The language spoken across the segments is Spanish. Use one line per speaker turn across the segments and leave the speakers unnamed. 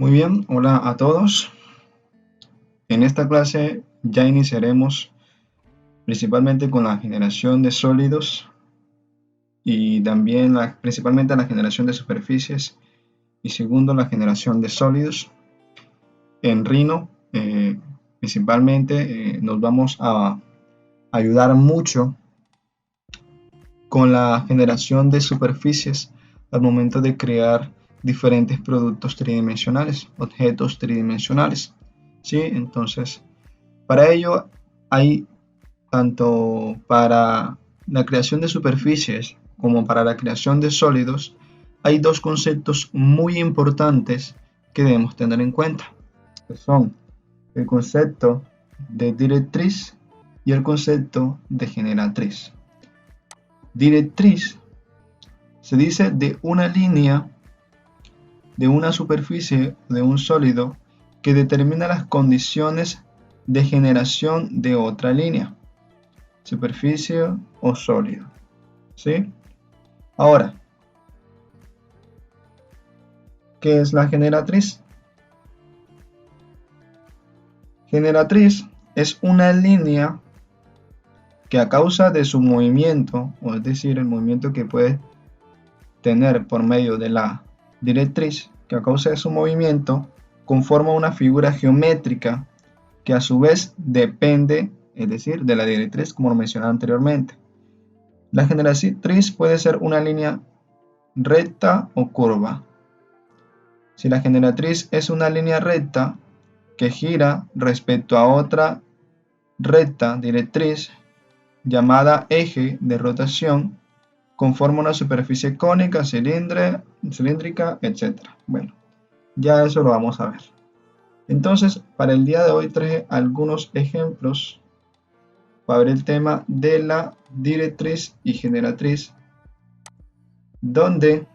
Muy bien, hola a todos. En esta clase ya iniciaremos principalmente con la generación de sólidos y también principalmente la generación de superficies y segundo la generación de sólidos. En Rhino principalmente nos vamos a ayudar mucho con la generación de superficies al momento de crear diferentes productos tridimensionales, objetos tridimensionales. ¿Sí? Entonces, para ello hay tanto para la creación de superficies como para la creación de sólidos, hay dos conceptos muy importantes que debemos tener en cuenta, que son el concepto de directriz y el concepto de generatriz. Directriz se dice de una línea, de una superficie, de un sólido que determina las condiciones de generación de otra línea, superficie o sólido. ¿Sí? Ahora, ¿qué es la generatriz? Generatriz es una línea que a causa de su movimiento, o es decir, el movimiento que puede tener por medio de la directriz, que a causa de su movimiento conforma una figura geométrica que a su vez depende, es decir, de la directriz, como lo mencioné anteriormente. La generatriz puede ser una línea recta o curva. Si la generatriz es una línea recta que gira respecto a otra recta directriz llamada eje de rotación, conforma una superficie cónica, cilíndrica, etc. Bueno, ya eso lo vamos a ver. Entonces, para el día de hoy traje algunos ejemplos para ver el tema de la directriz y generatriz, donde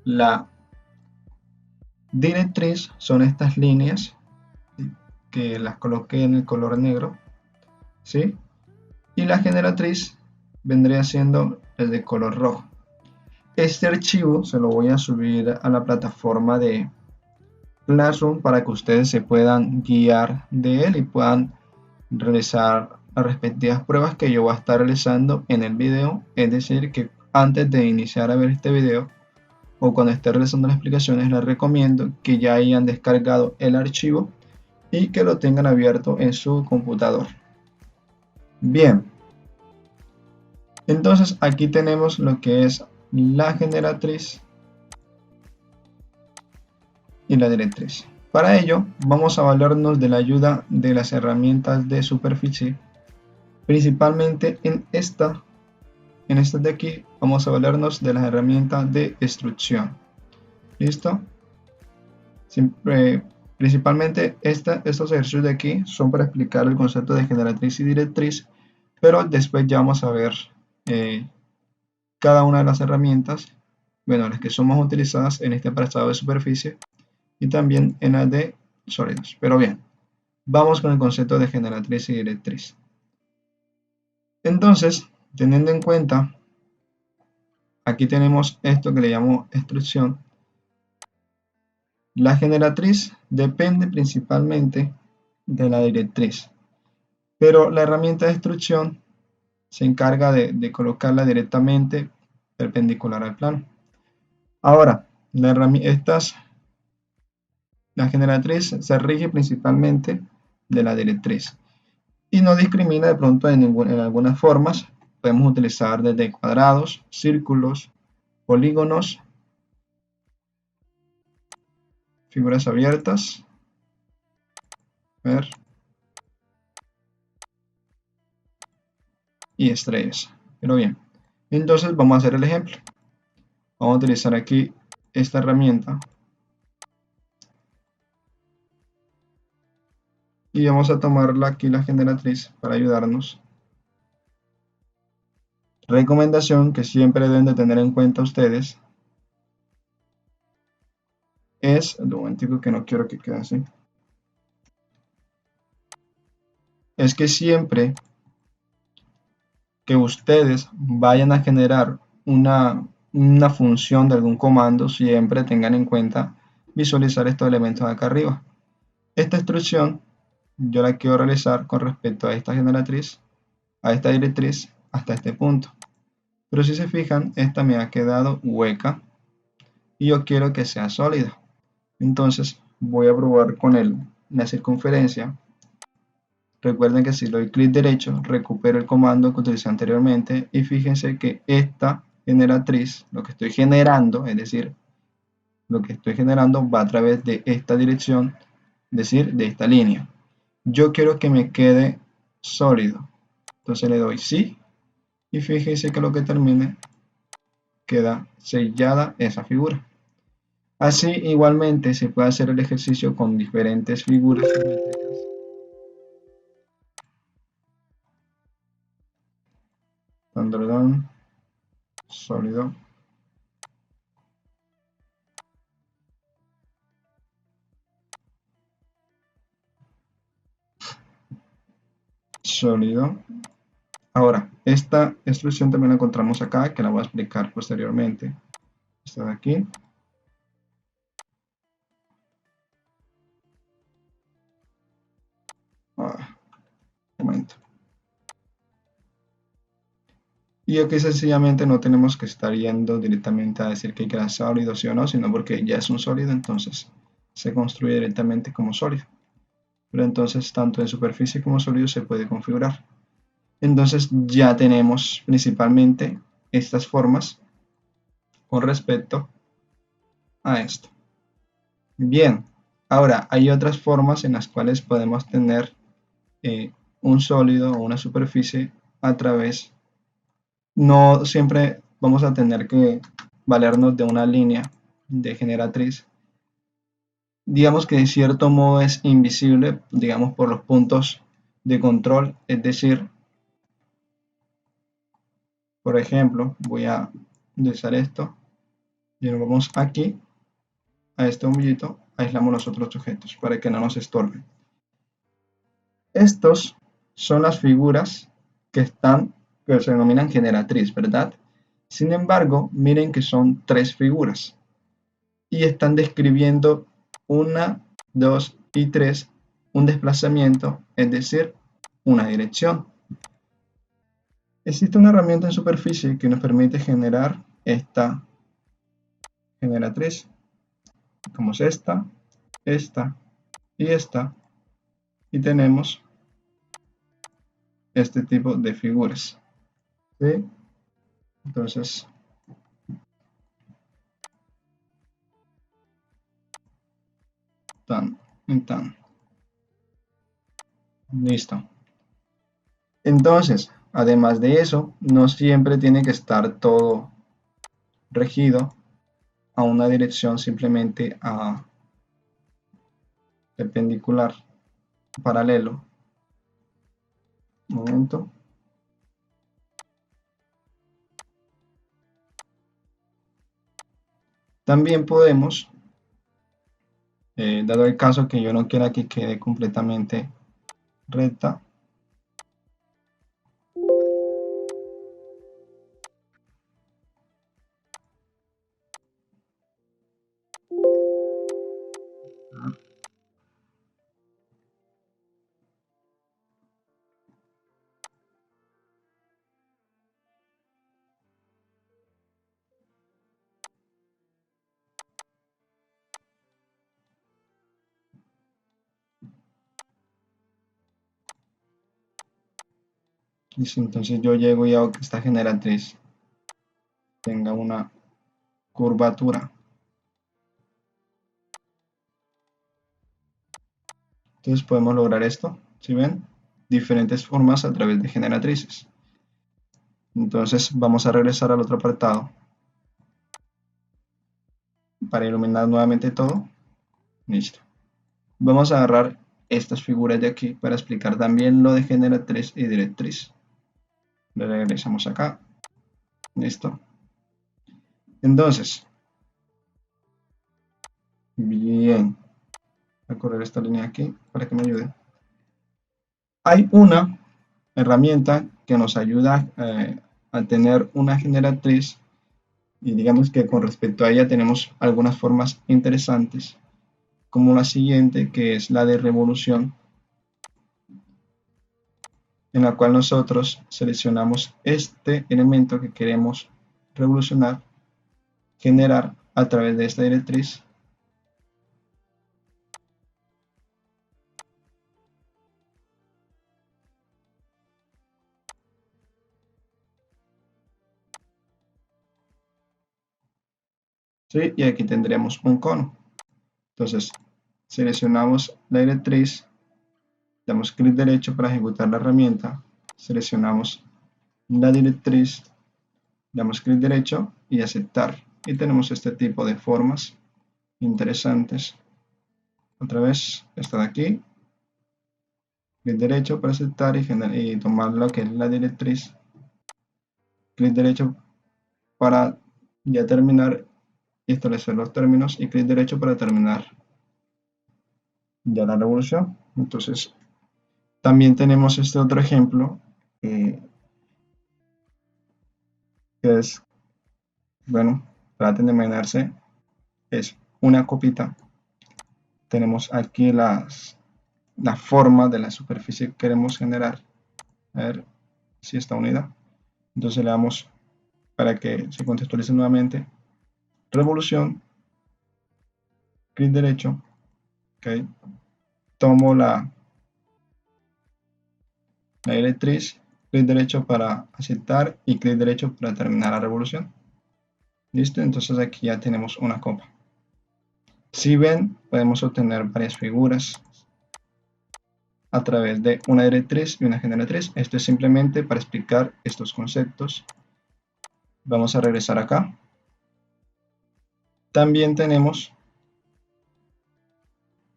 la directriz son estas líneas que las coloqué en el color negro, ¿sí? Y la generatriz vendría siendo el de color rojo. Este archivo se lo voy a subir a la plataforma de Classroom para que ustedes se puedan guiar de él y puedan realizar las respectivas pruebas que yo voy a estar realizando en el video. Es decir, que antes de iniciar a ver este video o cuando esté realizando las explicaciones, les recomiendo que ya hayan descargado el archivo y que lo tengan abierto en su computador. Bien, entonces aquí tenemos lo que es la generatriz y la directriz. Para ello vamos a valernos de la ayuda de las herramientas de superficie, principalmente en estas de aquí vamos a valernos de las herramientas de extrusión. ¿Listo? Principalmente estos ejercicios de aquí son para explicar el concepto de generatriz y directriz, pero después ya vamos a ver cada una de las herramientas, bueno, las que son más utilizadas en este apartado de superficie y también en la de sólidos. Pero bien, vamos con el concepto de generatriz y directriz. Entonces, teniendo en cuenta, aquí tenemos esto que le llamo extrusión. La generatriz depende principalmente de la directriz, pero la herramienta de extrusión se encarga de colocarla directamente perpendicular al plano. Ahora, la generatriz se rige principalmente de la directriz y no discrimina de pronto en algunas formas. Podemos utilizar desde cuadrados, círculos, polígonos, figuras abiertas, y estrellas. Pero bien, entonces vamos a hacer el ejemplo. Vamos a utilizar aquí esta herramienta y vamos a tomarla aquí la generatriz para ayudarnos. Recomendación que siempre deben de tener en cuenta ustedes es, un momentico que no quiero que quede así, es que siempre que ustedes vayan a generar una función de algún comando, siempre tengan en cuenta visualizar estos elementos de acá arriba. Esta instrucción yo la quiero realizar con respecto a esta generatriz, a esta directriz, hasta este punto. Pero si se fijan, esta me ha quedado hueca y yo quiero que sea sólida. Entonces voy a probar con la circunferencia. Recuerden que si le doy clic derecho, recupero el comando que utilicé anteriormente y fíjense que esta generatriz, lo que estoy generando, es decir, lo que estoy generando va a través de esta dirección, es decir, de esta línea. Yo quiero que me quede sólido. Entonces le doy sí y fíjense que lo que termine queda sellada esa figura. Así igualmente se puede hacer el ejercicio con diferentes figuras geométricas. Sólido. Sólido. Ahora, esta instrucción también la encontramos acá, que la voy a explicar posteriormente. Esta de aquí. Un momento. Y aquí sencillamente no tenemos que estar yendo directamente a decir que queda sólido, sí o no, sino porque ya es un sólido, entonces se construye directamente como sólido. Pero entonces tanto en superficie como sólido se puede configurar. Entonces ya tenemos principalmente estas formas con respecto a esto. Bien, ahora hay otras formas en las cuales podemos tener un sólido o una superficie a través, no siempre vamos a tener que valernos de una línea de generatriz. Digamos que de cierto modo es invisible, digamos por los puntos de control, es decir, por ejemplo, voy a utilizar esto y nos vamos aquí a este bombillito, aislamos los otros sujetos para que no nos estorben. Estos son las figuras que se denominan generatriz, ¿verdad? Sin embargo, miren que son tres figuras y están describiendo una, dos y tres un desplazamiento, es decir, una dirección. Existe una herramienta en superficie que nos permite generar esta generatriz, como es esta y esta, y tenemos este tipo de figuras, ¿sí? Entonces, tan y tan. Listo. Entonces, además de eso, no siempre tiene que estar todo regido a una dirección simplemente a perpendicular, paralelo. Un momento. También podemos, dado el caso que yo no quiera que quede completamente recta, y si entonces yo llego y hago que esta generatriz tenga una curvatura. Entonces podemos lograr esto, ¿sí ven? Diferentes formas a través de generatrices. Entonces vamos a regresar al otro apartado para iluminar nuevamente todo. Listo. Vamos a agarrar estas figuras de aquí para explicar también lo de generatriz y directriz. Le regresamos acá. Listo. Entonces, bien. Voy a correr esta línea aquí para que me ayude. Hay una herramienta que nos ayuda a tener una generatriz y digamos que con respecto a ella tenemos algunas formas interesantes como la siguiente, que es la de revolución, en la cual nosotros seleccionamos este elemento que queremos revolucionar, generar a través de esta directriz. ¿Sí? Y aquí tendríamos un cono. Entonces, seleccionamos la directriz, damos clic derecho para ejecutar la herramienta, seleccionamos la directriz, damos clic derecho y aceptar. Y tenemos este tipo de formas interesantes. Otra vez, esta de aquí, clic derecho para aceptar y tomar lo que es la directriz, clic derecho para ya terminar y establecer los términos y clic derecho para terminar ya la revolución. Entonces, también tenemos este otro ejemplo que es, bueno, traten de imaginarse, es una copita. Tenemos aquí la forma de la superficie que queremos generar. A ver si está unida. Entonces le damos para que se contextualice nuevamente. Revolución, clic derecho, okay. Tomo la directriz, clic derecho para aceptar y clic derecho para terminar la revolución. Listo, entonces aquí ya tenemos una copa. Si ven, podemos obtener varias figuras a través de una directriz y una generatriz. Esto es simplemente para explicar estos conceptos. Vamos a regresar acá. También tenemos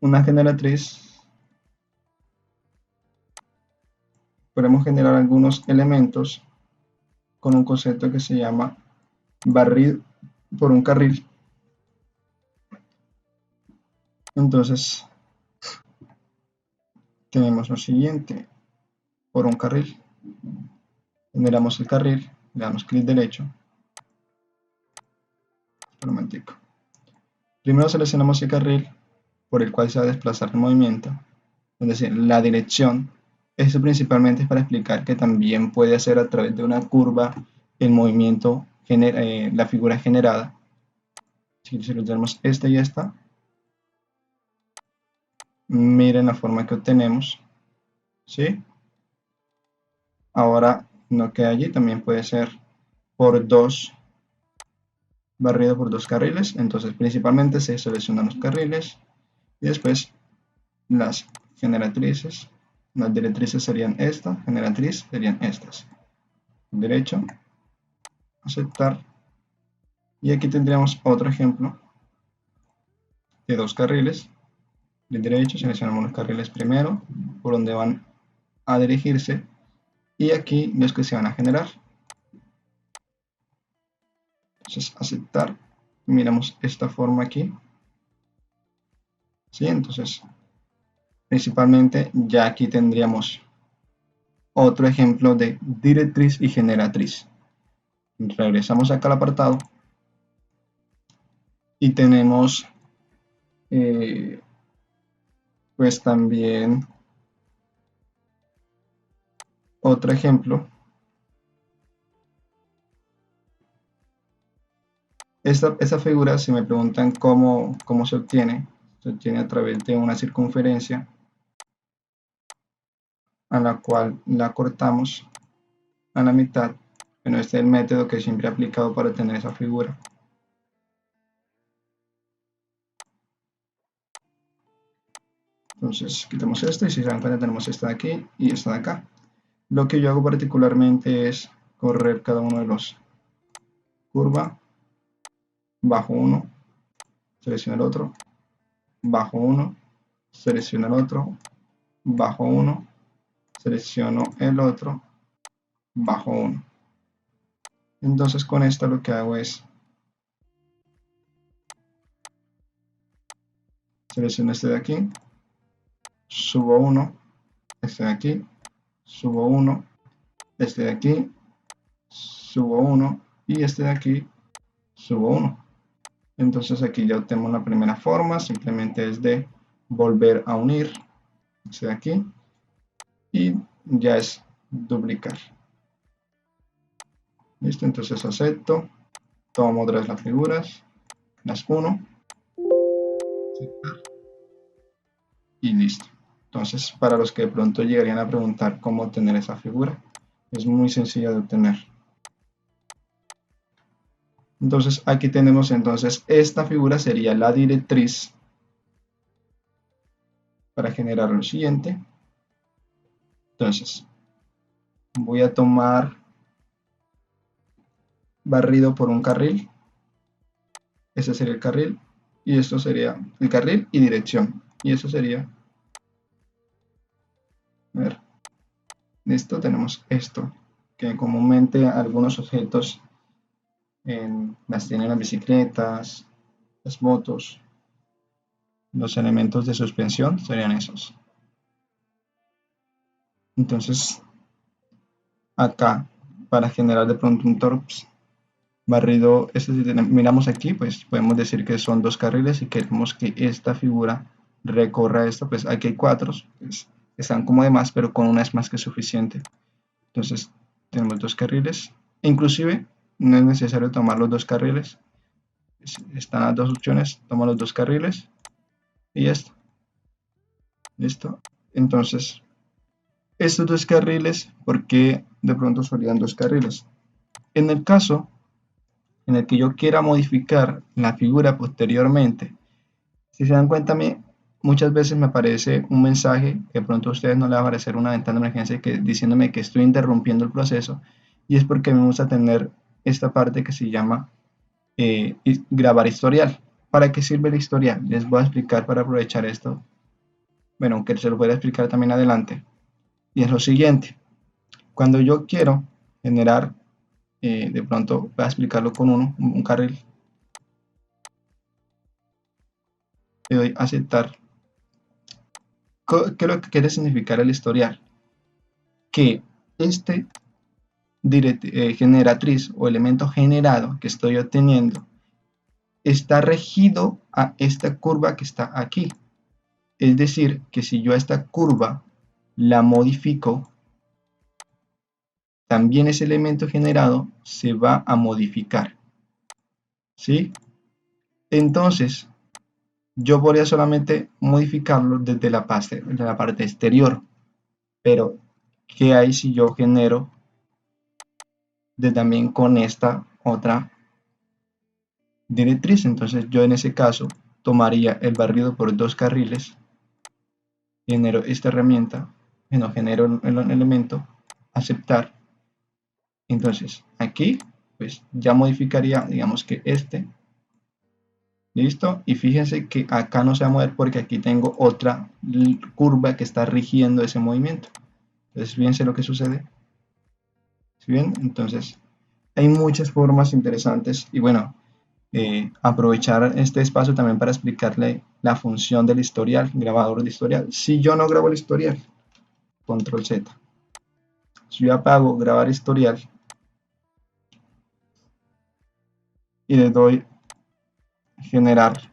una generatriz. Podemos generar algunos elementos con un concepto que se llama barrido por un carril. Entonces tenemos lo siguiente: por un carril, generamos el carril, le damos clic derecho. Primero seleccionamos el carril por el cual se va a desplazar el movimiento, es decir, la dirección. Esto principalmente es para explicar que también puede hacer a través de una curva el movimiento, la figura generada. Si tenemos esta y esta, miren la forma que obtenemos, ¿sí? Ahora no queda allí, también puede ser por dos, barrido por dos carriles. Entonces principalmente se seleccionan los carriles y después las generatrices. Las directrices serían esta, generatriz serían estas. Derecho, aceptar. Y aquí tendríamos otro ejemplo de dos carriles. De derecho seleccionamos los carriles primero, por donde van a dirigirse, y aquí los que se van a generar. Entonces aceptar, miramos esta forma aquí. ¿Sí? Entonces principalmente ya aquí tendríamos otro ejemplo de directriz y generatriz. Regresamos acá al apartado y tenemos pues también otro ejemplo. Esta figura, si me preguntan cómo se obtiene a través de una circunferencia a la cual la cortamos a la mitad. Bueno, este es el método que siempre he aplicado para obtener esa figura. Entonces quitamos esta y si se dan cuenta tenemos esta de aquí y esta de acá. Lo que yo hago particularmente es correr cada uno de los curva, bajo uno, selecciono el otro, bajo uno, selecciono el otro, bajo uno, selecciono el otro, bajo uno. Entonces con esto lo que hago es selecciono este de aquí, subo uno, este de aquí, subo uno, este de aquí, subo uno y este de aquí, subo uno. Entonces aquí ya tenemos la primera forma, simplemente es de volver a unir, aquí, y ya es duplicar. Listo, entonces acepto, tomo otra vez las figuras, las uno, y listo. Entonces, para los que de pronto llegarían a preguntar cómo obtener esa figura, es muy sencilla de obtener. Entonces, aquí tenemos entonces esta figura sería la directriz para generar lo siguiente. Entonces, voy a tomar barrido por un carril. Ese sería el carril. Y esto sería el carril y dirección. Y eso sería, a ver, listo, tenemos esto, que comúnmente algunos objetos las tienen las bicicletas, las motos, los elementos de suspensión serían esos. Entonces, acá, para generar de pronto un torps barrido, si miramos aquí, pues podemos decir que son dos carriles y queremos que esta figura recorra esto, pues aquí hay cuatro, pues están como de más, pero con una es más que suficiente. Entonces, tenemos dos carriles, inclusive no es necesario tomar los dos carriles, están las dos opciones, toma los dos carriles y esto, listo. Entonces, estos dos carriles, ¿por qué de pronto serían dos carriles? En el caso en el que yo quiera modificar la figura posteriormente, si se dan cuenta, muchas veces me aparece un mensaje que de pronto a ustedes no les va a aparecer una ventana de emergencia diciéndome que estoy interrumpiendo el proceso, y es porque me gusta tener esta parte que se llama grabar historial. ¿Para qué sirve el historial? Les voy a explicar para aprovechar esto. Bueno, aunque se lo voy a explicar también adelante. Y es lo siguiente. Cuando yo quiero generar, de pronto voy a explicarlo con un carril, le doy a aceptar. ¿Qué es lo que quiere significar el historial? Que este generatriz o elemento generado que estoy obteniendo está regido a esta curva que está aquí. Es decir, que si yo a esta curva la modifico, también ese elemento generado se va a modificar. ¿Sí? Entonces, yo podría solamente modificarlo desde la parte exterior. Pero, ¿qué hay si yo genero también con esta otra directriz? Entonces, yo en ese caso tomaría el barrido por dos carriles, genero esta herramienta, genero el elemento, aceptar. Entonces, aquí, pues ya modificaría, digamos que este. Listo, y fíjense que acá no se va a mover porque aquí tengo otra curva que está rigiendo ese movimiento. Entonces, fíjense lo que sucede. ¿Sí ven? Entonces, hay muchas formas interesantes y bueno, aprovechar este espacio también para explicarle la función del historial, grabador de historial. Si yo no grabo el historial, control Z. Si yo apago grabar historial y le doy generar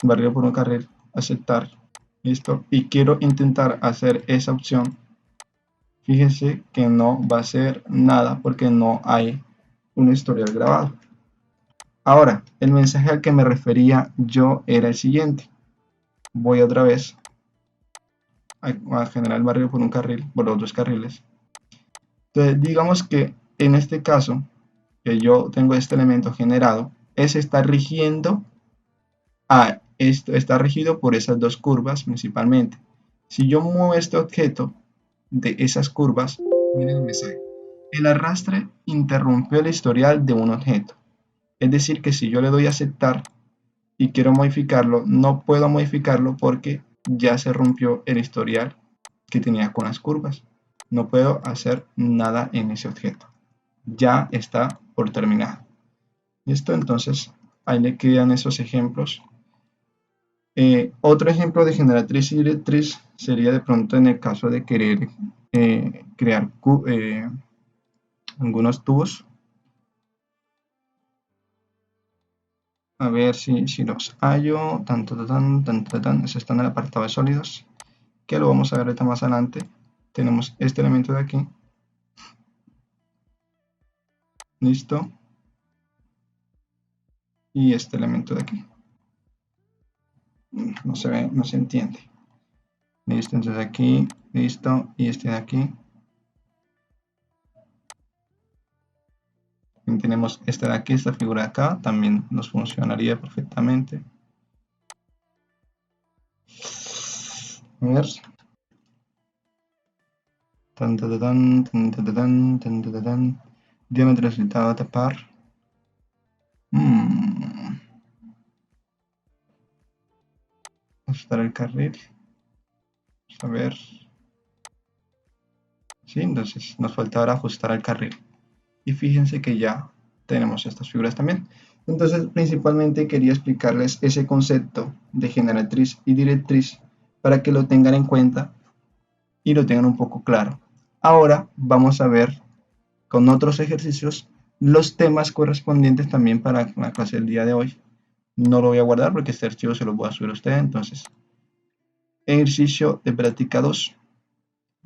barrido por un carril, aceptar, listo, y quiero intentar hacer esa opción, fíjense que no va a ser nada porque no hay un historial grabado. Ahora, el mensaje al que me refería yo era el siguiente. Voy otra vez a generar el barrido por un carril, por los dos carriles. Entonces, digamos que en este caso, que yo tengo este elemento generado, ese está rigiendo a esto, está regido por esas dos curvas principalmente. Si yo muevo este objeto de esas curvas, miren el mensaje. El arrastre interrumpió el historial de un objeto. Es decir, que si yo le doy a aceptar y quiero modificarlo, no puedo modificarlo porque ya se rompió el historial que tenía con las curvas. No puedo hacer nada en ese objeto. Ya está por terminado. ¿Listo? Entonces, ahí le quedan esos ejemplos. Otro ejemplo de generatriz y directriz sería de pronto en el caso de querer crear algunos tubos. A ver si los hallo. Eso está en el apartado de sólidos, que lo vamos a ver ahorita más adelante. Tenemos este elemento de aquí. Listo. Y este elemento de aquí. No se ve, no se entiende. Listo, entonces aquí, listo. Y este de aquí. También tenemos este de aquí, esta figura de acá. También nos funcionaría perfectamente. A ver. Diámetro resultado a tapar. Ajustar el carril. Vamos a ver. Sí, entonces nos falta ahora ajustar el carril. Y fíjense que ya tenemos estas figuras también. Entonces, principalmente quería explicarles ese concepto de generatriz y directriz para que lo tengan en cuenta y lo tengan un poco claro. Ahora vamos a ver con otros ejercicios los temas correspondientes también para la clase del día de hoy. No lo voy a guardar porque este archivo se lo voy a subir a ustedes. Entonces, ejercicio de práctica 2.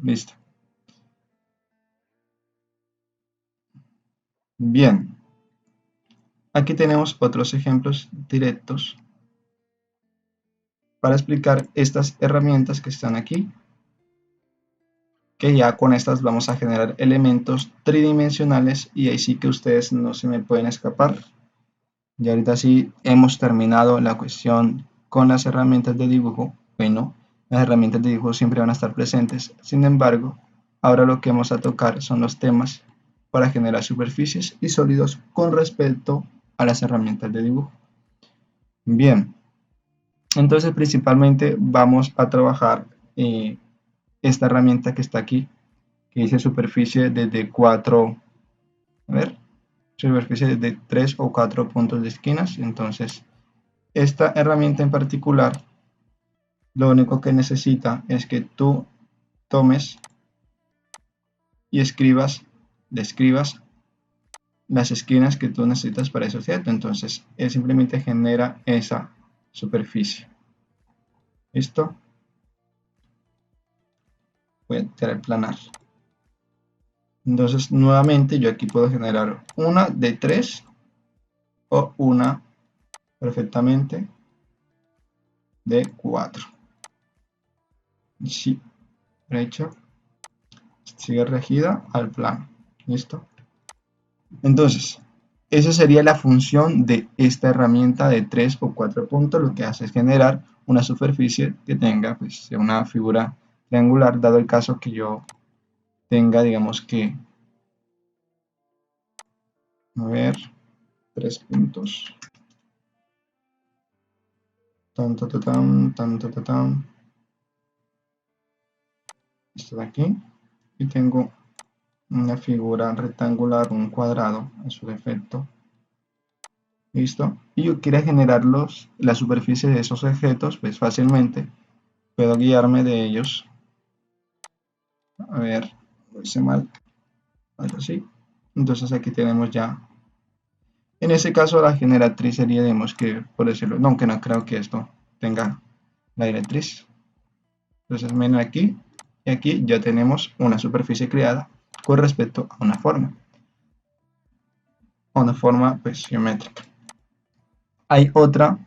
Listo. Bien. Aquí tenemos otros ejemplos directos para explicar estas herramientas que están aquí, que ya con estas vamos a generar elementos tridimensionales y ahí sí que ustedes no se me pueden escapar. Y ahorita sí hemos terminado la cuestión con las herramientas de dibujo. Bueno, las herramientas de dibujo siempre van a estar presentes. Sin embargo, ahora lo que vamos a tocar son los temas para generar superficies y sólidos con respecto a las herramientas de dibujo. Bien, entonces principalmente vamos a trabajar esta herramienta que está aquí, que dice superficie desde 4, a ver, superficie de 3 o 4 puntos de esquinas. Entonces, esta herramienta en particular, lo único que necesita es que tú tomes y describas las esquinas que tú necesitas para ese objeto. Entonces, él simplemente genera esa superficie. ¿Listo? Voy a tirar el planar. Entonces, nuevamente, yo aquí puedo generar una de 3 o una perfectamente de 4. Sí, derecha, sigue regida al plano. ¿Listo? Entonces, esa sería la función de esta herramienta de 3 o 4 puntos. Lo que hace es generar una superficie que tenga pues, una figura triangular, dado el caso que yo tenga, digamos que, a ver, 3 puntos. Esto de aquí. Y tengo una figura rectangular, un cuadrado en su defecto. ¿Listo? Y yo quiero generar la superficie de esos objetos, pues fácilmente puedo guiarme de ellos. A ver, lo hice mal, algo así. Entonces aquí tenemos ya, en ese caso la generatriz sería, digamos que, por decirlo, no, aunque no creo que esto tenga la directriz. Entonces ven aquí, y aquí ya tenemos una superficie creada con respecto a una forma pues geométrica. Hay otra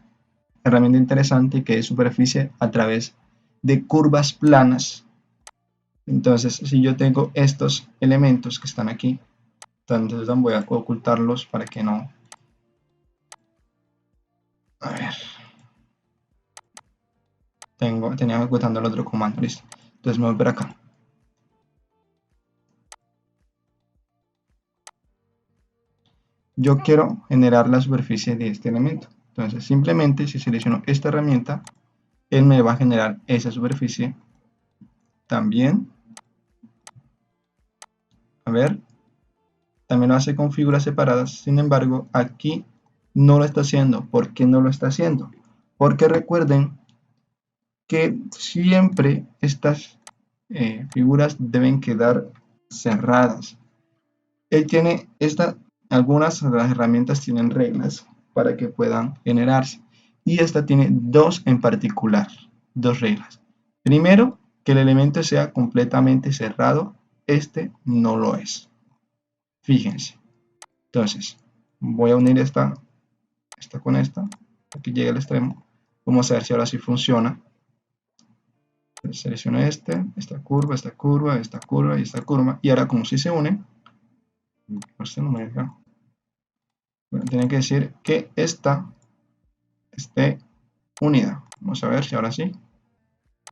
herramienta interesante que es superficie a través de curvas planas. Entonces, si yo tengo estos elementos que están aquí, entonces voy a ocultarlos para que no... A ver. Tenía ejecutando el otro comando, listo. Entonces me voy por acá. Yo quiero generar la superficie de este elemento. Entonces, simplemente si selecciono esta herramienta, él me va a generar esa superficie también. A ver, también lo hace con figuras separadas. Sin embargo, aquí no lo está haciendo. ¿Por qué no lo está haciendo? Porque recuerden que siempre estas figuras deben quedar cerradas. Él tiene algunas de las herramientas tienen reglas para que puedan generarse. Y esta tiene dos en particular, dos reglas. Primero, que el elemento sea completamente cerrado. Este no lo es. Fíjense. Entonces, voy a unir esta con esta, aquí llega al extremo. Vamos a ver si ahora sí funciona. Selecciono esta curva, esta curva, esta curva y esta curva. Y ahora como si se unen, este no me deja. Bueno, tiene que decir que esta esté unida. Vamos a ver si ahora sí.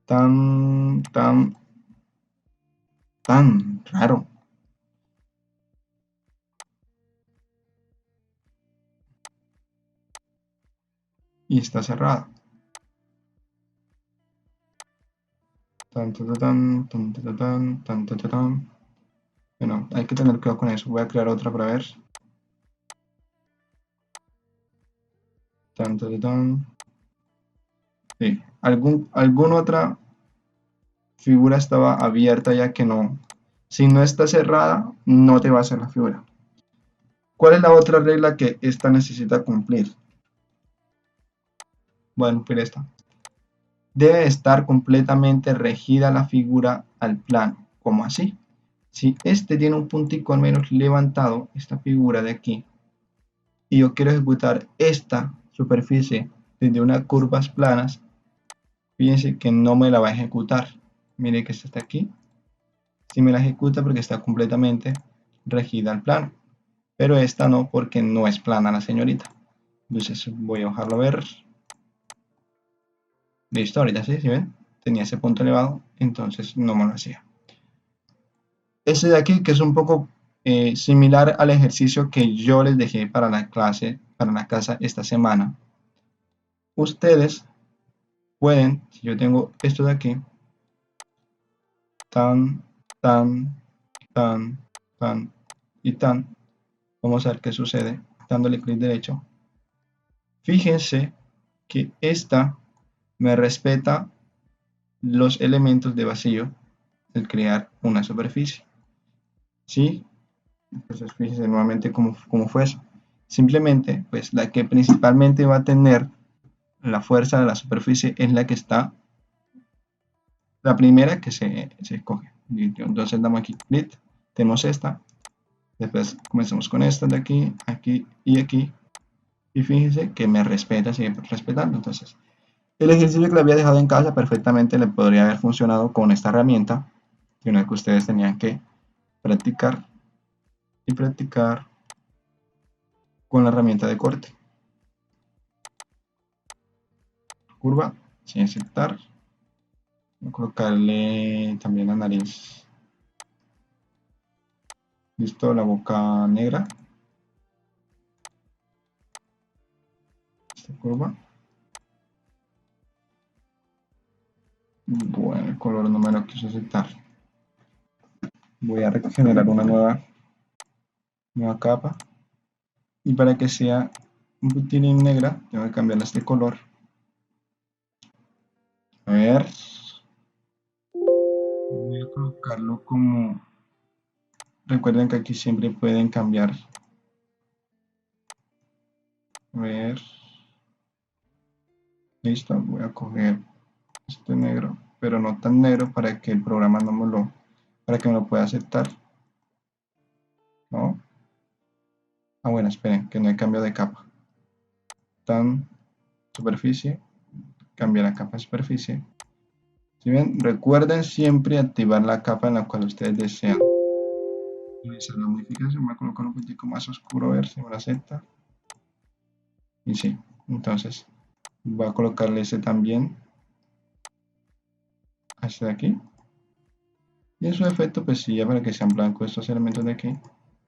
Tan raro. Y está cerrada. Bueno, hay que tener cuidado con eso. Voy a crear otra para ver. Sí. ¿Alguna otra figura estaba abierta ya que no? Si no está cerrada, no te va a hacer la figura. ¿Cuál es la otra regla que esta necesita cumplir? Bueno, pues esta. Debe estar completamente regida la figura al plano. ¿Cómo así? Si este tiene un puntico al menos levantado, esta figura de aquí, y yo quiero ejecutar esta superficie desde unas curvas planas, fíjense que no me la va a ejecutar. Mire que esta está aquí. Sí me la ejecuta porque está completamente regida al plano. Pero esta no, porque no es plana la señorita. Entonces voy a bajarlo a ver. Listo, ahorita sí, ¿sí ven? Tenía ese punto elevado, entonces no me lo hacía. Este de aquí, que es un poco similar al ejercicio que yo les dejé para la clase, para la casa esta semana. Ustedes pueden, si yo tengo esto de aquí, tan, tan, tan, tan y tan, vamos a ver qué sucede dándole clic derecho. Fíjense que esta me respeta los elementos de vacío al crear una superficie. ¿Sí? Entonces fíjense nuevamente cómo fue eso. Simplemente, pues la que principalmente va a tener la fuerza de la superficie es la que está, la primera que se escoge. Entonces damos aquí clic, tenemos esta, después comenzamos con esta de aquí, aquí y aquí, y fíjense que me respeta, sigue respetando. Entonces, el ejercicio que le había dejado en casa perfectamente le podría haber funcionado con esta herramienta, que una que ustedes tenían que practicar y practicar con la herramienta de corte. Curva, sin aceptar. Voy a colocarle también la nariz. Listo, la boca negra. Esta curva. Bueno, el color no me lo quiso aceptar. Voy a generar una nueva capa. Y para que sea un poquitín negra, tengo que cambiarle este color. A ver. Voy a colocarlo como... Recuerden que aquí siempre pueden cambiar. A ver. Listo, voy a coger este negro, pero no tan negro para que el programa no me lo, para que me lo pueda aceptar. ¿No? Ah, bueno, esperen, que no he cambiado de capa. Tan superficie, cambiar la capa de superficie. Si bien, recuerden siempre activar la capa en la cual ustedes desean realizar la modificación. Voy a colocar un poquitico más oscuro, a ver si me lo acepta. Y sí, entonces voy a colocarle ese también a este de aquí. Y en su efecto, pues sí, ya para que sean blancos estos elementos de aquí.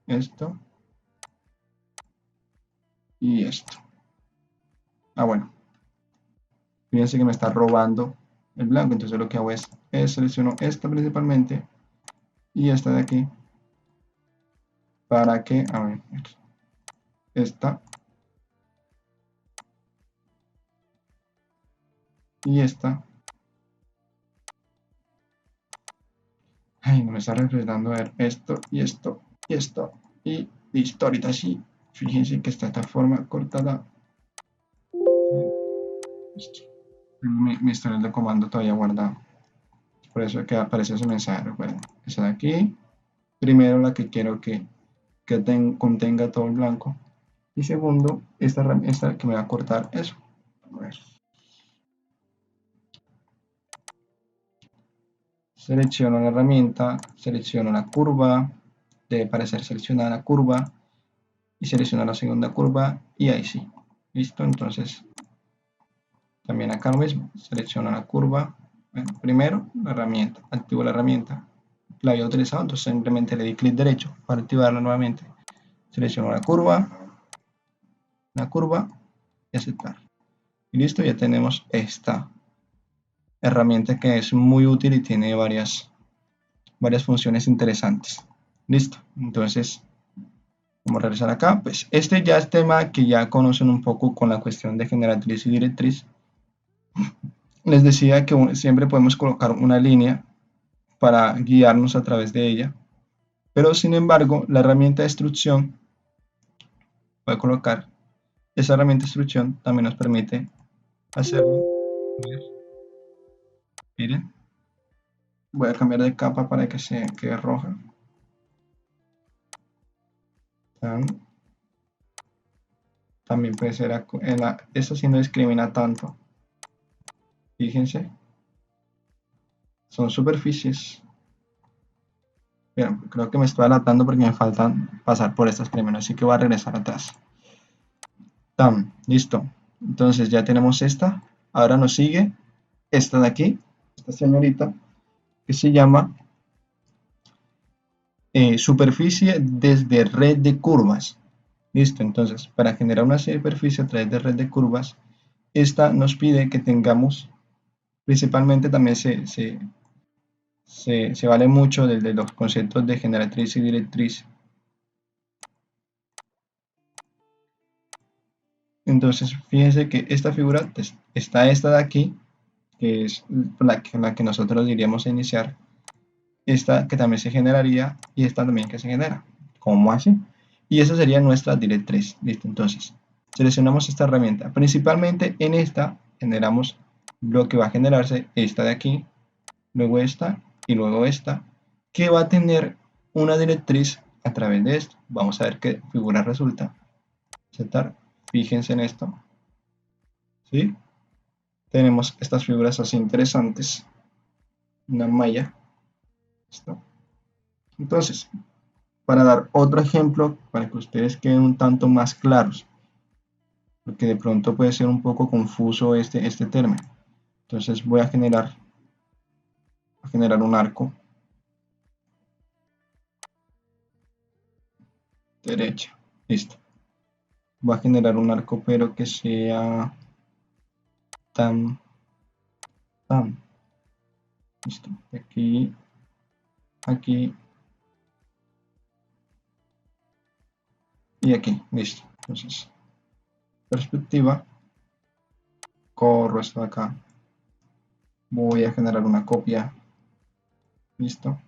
Esto. Y esto. Ah, bueno. Fíjense que me está robando el blanco. Entonces lo que hago es selecciono esta principalmente y esta de aquí. Para que, a ver, esta y esta. Ay, no me está refrescando a ver esto y esto y esto. Y listo, ahorita sí. Fíjense que está esta forma cortada. Listo. Tengo mi historial de comando todavía guardado. Por eso que aparece ese mensaje, recuerden. Esa de aquí. Primero la que quiero que contenga todo el blanco. Y segundo, esta que me va a cortar eso. A ver. Selecciono la herramienta, selecciono la curva, debe parecer seleccionada la curva y selecciono la segunda curva y ahí sí. Listo, entonces también acá lo mismo, selecciono la curva, bueno, primero la herramienta, activo la herramienta, la había utilizado, entonces simplemente le di clic derecho para activarla nuevamente, selecciono la curva y aceptar. Y listo, ya tenemos esta herramienta que es muy útil y tiene varias funciones interesantes. Listo, entonces vamos a regresar acá. Pues este ya es tema que ya conocen un poco con la cuestión de generatriz y directriz. Les decía que siempre podemos colocar una línea para guiarnos a través de ella, pero sin embargo la herramienta de instrucción, voy a colocar esa herramienta de instrucción, también nos permite hacerlo. Miren, voy a cambiar de capa para que se quede roja. También puede ser, esto sí no discrimina tanto, fíjense, son superficies. Bien, creo que me estoy adelantando porque me faltan pasar por estas primero, así que voy a regresar atrás. Listo. Entonces ya tenemos esta. Ahora nos sigue esta de aquí, esta señorita, que se llama superficie desde red de curvas. Listo, entonces para generar una superficie a través de red de curvas, esta nos pide que tengamos, principalmente también se vale mucho de los conceptos de generatriz y directriz. Entonces fíjense que esta figura está esta de aquí, que es la que nosotros diríamos iniciar, esta que también se generaría y esta también que se genera. ¿Cómo así? Y esa sería nuestra directriz. Listo, entonces seleccionamos esta herramienta. Principalmente en esta generamos lo que va a generarse, esta de aquí, luego esta y luego esta, que va a tener una directriz a través de esto. Vamos a ver qué figura resulta. Aceptar. Fíjense en esto. ¿Sí? Tenemos estas figuras así interesantes. Una malla. ¿Listo? Entonces, para dar otro ejemplo, para que ustedes queden un tanto más claros, porque de pronto puede ser un poco confuso este término. Entonces voy a generar un arco derecha. Listo. Voy a generar un arco pero que sea tan. Listo. Aquí, aquí y aquí. Listo. Entonces, perspectiva. Corro esto de acá. Voy a generar una copia. Listo.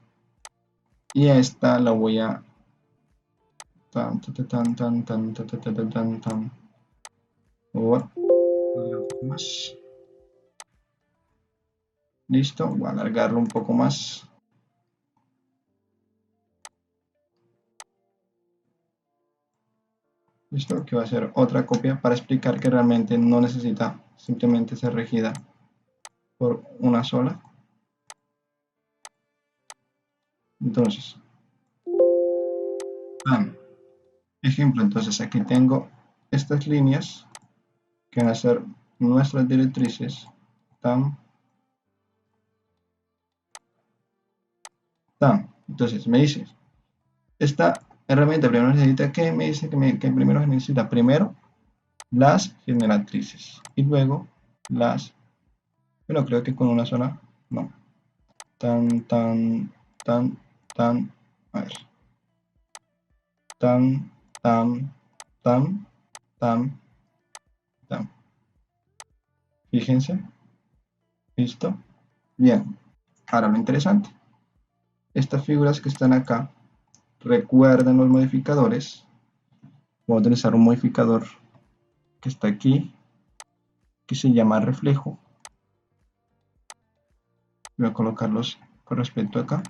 Y a esta la voy a más. Listo, voy a alargarlo un poco más. Listo, que va a ser otra copia para explicar que realmente no necesita simplemente ser regida por una sola. Entonces, ejemplo, entonces aquí tengo estas líneas que van a ser nuestras directrices. Entonces me dice, esta herramienta primero necesita que me dice que primero necesita primero las generatrices y luego las, bueno, creo que con una sola, no, tan, a ver, tan, tan, tan, tan, tan. Fíjense, listo, bien. Ahora lo interesante, estas figuras que están acá, recuerden los modificadores. Voy a utilizar un modificador que está aquí, que se llama reflejo. Voy a colocarlos con respecto acá.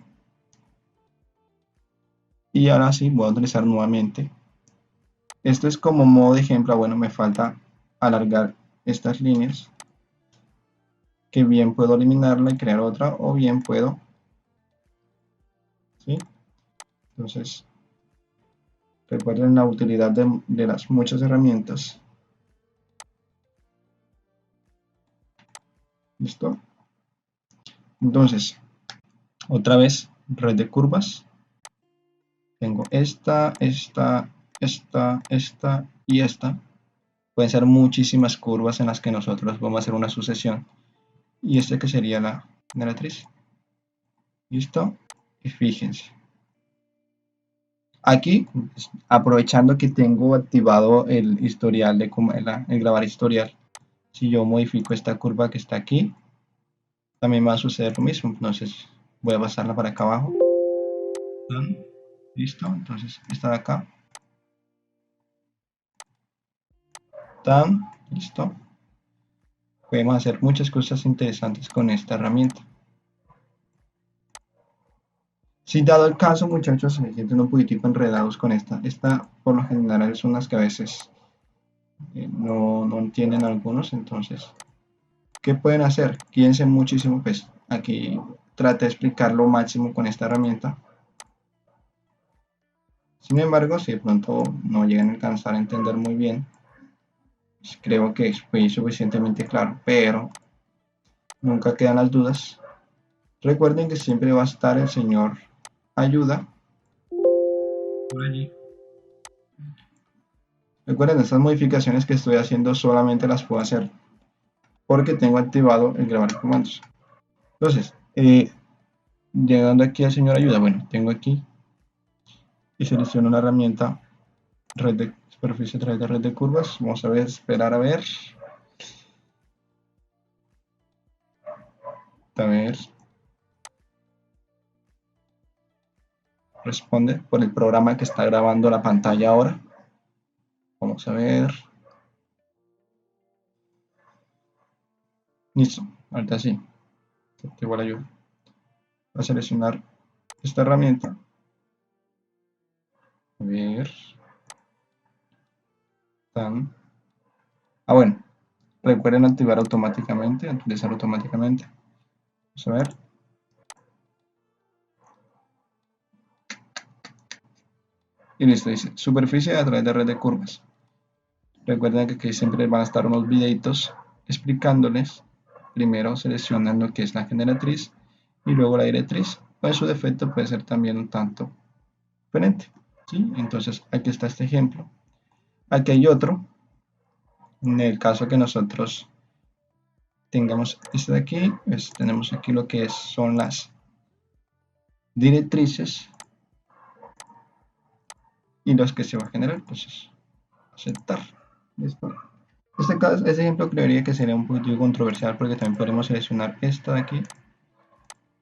Y ahora sí voy a utilizar nuevamente. Esto es como modo de ejemplo. Bueno, me falta alargar estas líneas, que bien puedo eliminarla y crear otra, o bien puedo, ¿sí? Entonces, recuerden la utilidad de las muchas herramientas. ¿Listo? Entonces, otra vez, red de curvas. Tengo esta y esta. Pueden ser muchísimas curvas en las que nosotros vamos a hacer una sucesión. Y esta que sería la generatriz. ¿Listo? Y fíjense. Aquí, aprovechando que tengo activado el historial de el grabar historial, si yo modifico esta curva que está aquí, también va a suceder lo mismo. Entonces voy a pasarla para acá abajo. ¿Listo? Entonces esta de acá. ¿Listo? Podemos hacer muchas cosas interesantes con esta herramienta. Si dado el caso, muchachos, se sienten un poquitico enredados con esta por lo general son las que a veces no entienden algunos, entonces, ¿qué pueden hacer? Quídense muchísimo, pues aquí trate de explicar lo máximo con esta herramienta. Sin embargo, si de pronto no llegan a alcanzar a entender muy bien, pues creo que fui suficientemente claro, pero nunca quedan las dudas. Recuerden que siempre va a estar el señor ayuda por allí. Recuerden, estas modificaciones que estoy haciendo solamente las puedo hacer porque tengo activado el grabar comandos. Entonces, llegando aquí al señor ayuda, bueno, tengo aquí y selecciono una herramienta red de superficie a través de red de curvas. Vamos a ver, esperar a ver. A ver. Responde por el programa que está grabando la pantalla ahora. Vamos a ver. Listo, ahorita sí. Igual ayuda. Voy a seleccionar esta herramienta. A ver. Tan. Bueno. Recuerden activar automáticamente, utilizar automáticamente. Vamos a ver. Y listo, dice superficie a través de red de curvas. Recuerden que aquí siempre van a estar unos videitos explicándoles. Primero seleccionan lo que es la generatriz y luego la directriz. O en su defecto puede ser también un tanto diferente. ¿Sí? Entonces aquí está este ejemplo. Aquí hay otro. En el caso que nosotros tengamos este de aquí, pues tenemos aquí lo que son las directrices y los que se va a generar, pues aceptar. ¿Listo? Este ejemplo creería que sería un poquito controversial porque también podemos seleccionar esta de aquí,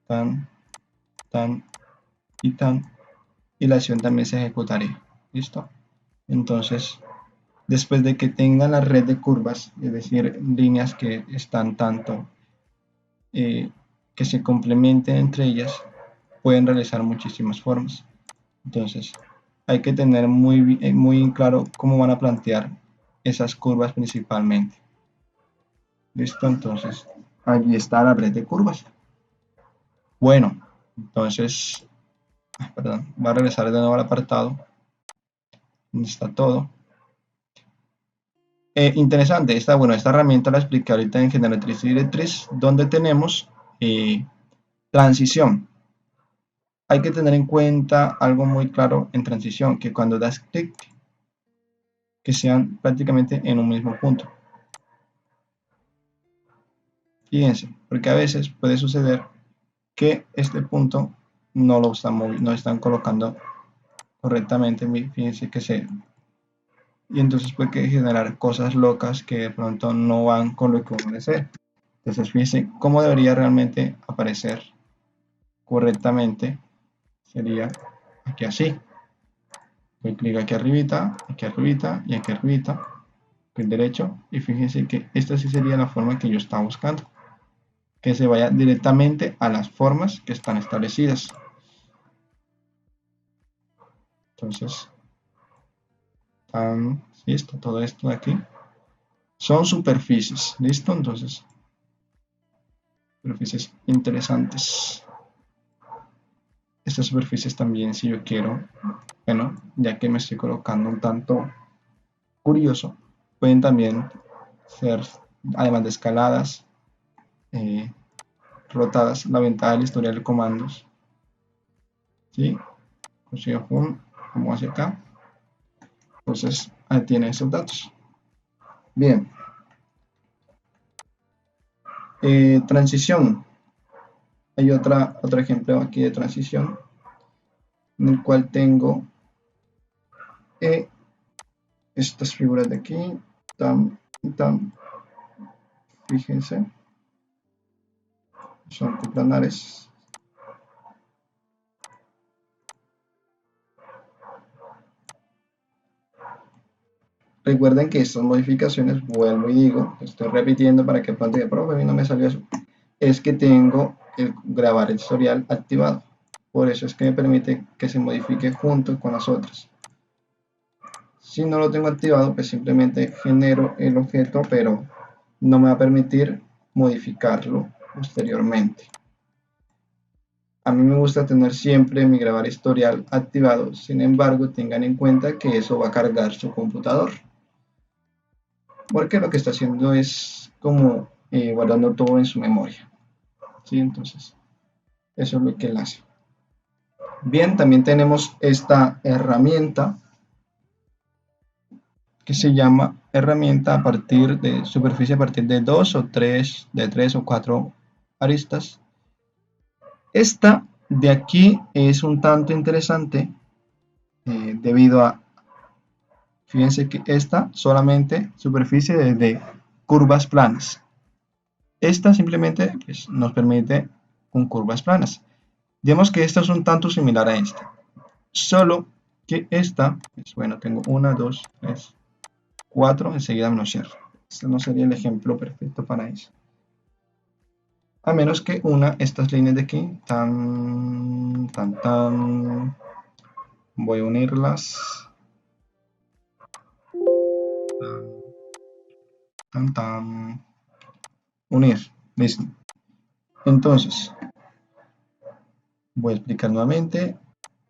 tan, tan y tan, y la acción también se ejecutaría. ¿Listo? Entonces, después de que tengan la red de curvas, es decir, líneas que están tanto que se complementen entre ellas, pueden realizar muchísimas formas. Entonces, hay que tener muy claro cómo van a plantear esas curvas principalmente. Listo, entonces, allí está la red de curvas. Bueno, entonces, perdón, voy a regresar de nuevo al apartado, donde está todo. Interesante, esta herramienta la expliqué ahorita en generatriz y directriz, donde tenemos transición. Hay que tener en cuenta algo muy claro en transición, que cuando das clic, que sean prácticamente en un mismo punto. Fíjense, porque a veces puede suceder que este punto no lo están colocando correctamente. Fíjense que y entonces puede generar cosas locas que de pronto no van con lo que uno desea. Entonces fíjense cómo debería realmente aparecer correctamente. Sería aquí así. Doy clic aquí arribita y aquí arribita. clic derecho, y fíjense que esta sí sería la forma que yo estaba buscando, que se vaya directamente a las formas que están establecidas. Entonces, listo, todo esto de aquí son superficies, listo. Entonces, superficies interesantes. Estas superficies también, si yo quiero, bueno, ya que me estoy colocando un tanto curioso, pueden también ser, además de escaladas, eh, rotadas. La ventaja del historial de comandos, ¿sí? Consigo como hacia acá. Entonces, ahí tiene esos datos. Bien. Transición. Hay otro ejemplo aquí de transición, en el cual tengo estas figuras de aquí, tan y tan, fíjense, son coplanares. Recuerden que estas modificaciones, vuelvo y digo, estoy repitiendo para que pronto diga, profe, a mí no me salió eso, es que tengo el grabar el historial activado. Por eso es que me permite que se modifique junto con las otras. Si no lo tengo activado, pues simplemente genero el objeto, pero no me va a permitir modificarlo posteriormente. A mí me gusta tener siempre mi grabar historial activado, sin embargo, tengan en cuenta que eso va a cargar su computador, porque lo que está haciendo es como guardando todo en su memoria, ¿sí? Entonces, eso es lo que él hace. Bien, también tenemos esta herramienta que se llama herramienta a partir de superficie a partir de 2 o 3, de 3 o 4 aristas. Esta de aquí es un tanto interesante debido a, fíjense que esta solamente superficie de curvas planas. Esta simplemente pues, nos permite con curvas planas. Digamos que esta es un tanto similar a esta, solo que esta, pues, bueno, tengo 1, 2, 3, 4, enseguida me lo cierro. Este no sería el ejemplo perfecto para eso. A menos que una estas líneas de aquí, voy a unirlas, unir, listo. Entonces, voy a explicar nuevamente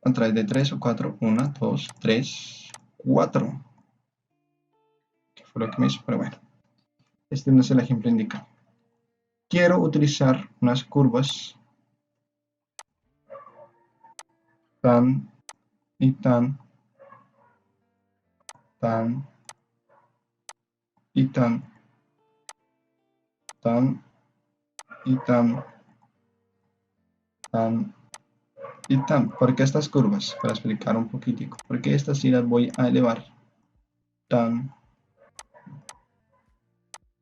a través de 3 o 4, 1, 2, 3, 4. ¿Qué fue lo que me hizo? Pero bueno, este no es el ejemplo indicado. Quiero utilizar unas curvas tan y tan y tan y tan y tan. ¿Por qué estas curvas? Para explicar un poquitico. Porque estas sí las voy a elevar tan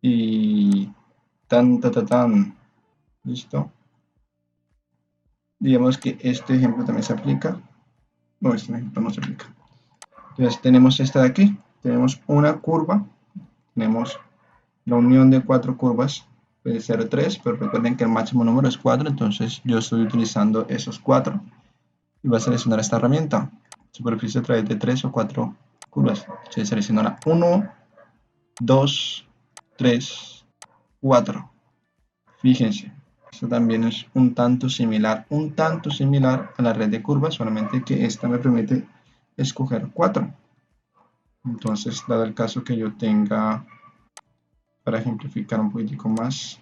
y tan. ¿Listo? Digamos que este ejemplo también se aplica. No, este ejemplo no se aplica. Entonces tenemos esta de aquí. Tenemos una curva. Tenemos la unión de 4 curvas. Puede ser 3, pero recuerden que el máximo número es 4. Entonces yo estoy utilizando esos 4. Y voy a seleccionar esta herramienta. Superficie a través de 3 o 4 curvas. Se seleccionará 1, 2, 3, 4. Fíjense, esto también es un tanto similar a la red de curvas, solamente que esta me permite escoger 4. Entonces, dado el caso que yo tenga, para ejemplificar un poquitico más,